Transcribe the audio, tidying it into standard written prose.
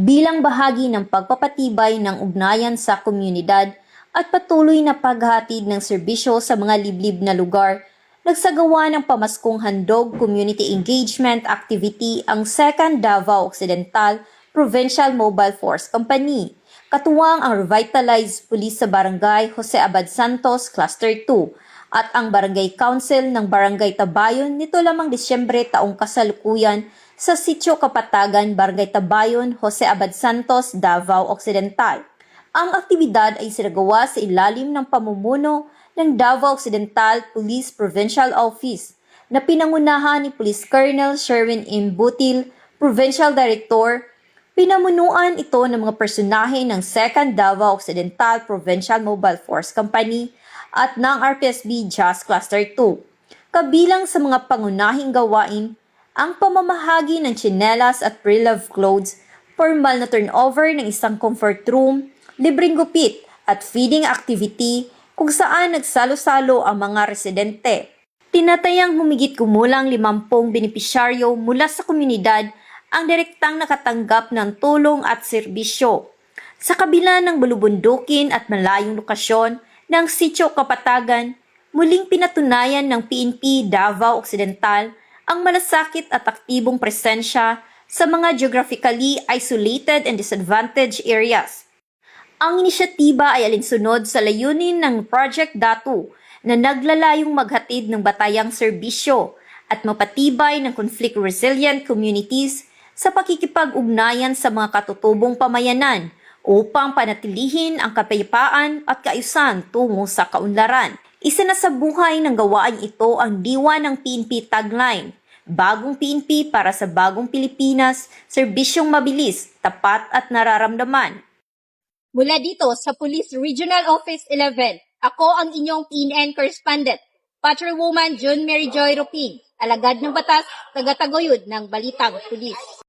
bilang bahagi ng pagpapatibay ng ugnayan sa komunidad at patuloy na paghatid ng serbisyo sa mga liblib na lugar. Nagsagawa ng pamaskong handog community engagement activity ang 2nd Davao Occidental Provincial Mobile Force Company. Katuwang ang revitalized police sa Barangay Jose Abad Santos Cluster 2 at ang Barangay Council ng Barangay Tabayon nito lamang Disyembre taong kasalukuyan sa Sitio Kapatagan, Barangay Tabayon, Jose Abad Santos, Davao Occidental. Ang aktibidad ay sinagawa sa ilalim ng pamumuno ng Davao Occidental Police Provincial Office na pinangunahan ni Police Colonel Sherwin M. Butil, Provincial Director. Pinamunuan ito ng mga personahe ng 2nd Davao Occidental Provincial Mobile Force Company at ng RPSB JAS Cluster 2. Kabilang sa mga pangunahing gawain, ang pamamahagi ng tsinelas at pre-love clothes, formal na turnover ng isang comfort room, libreng gupit at feeding activity kung saan nagsalo-salo ang mga residente. Tinatayang humigit kumulang 50 benepisyaryo mula sa komunidad ang direktang nakatanggap ng tulong at serbisyo. Sa kabila ng bulubundukin at malayong lokasyon ng Sitio Kapatagan, muling pinatunayan ng PNP Davao Occidental ang malasakit at aktibong presensya sa mga geographically isolated and disadvantaged areas. Ang inisyatiba ay alinsunod sa layunin ng Project Datu na naglalayong maghatid ng batayang serbisyo at mapatibay ng conflict-resilient communities sa pakikipag-ugnayan sa mga katutubong pamayanan upang panatilihin ang kapayapaan at kaayusan tungo sa kaunlaran. Isa na sa buhay ng gawain ito ang diwa ng PNP tagline, Bagong PNP para sa Bagong Pilipinas, serbisyong mabilis, tapat at nararamdaman. Mula dito sa Police Regional Office 11, ako ang inyong PNN correspondent, Patrolwoman June Mary Joy Rupig, alagad ng batas, taga-taguyod ng Balitang Pulis.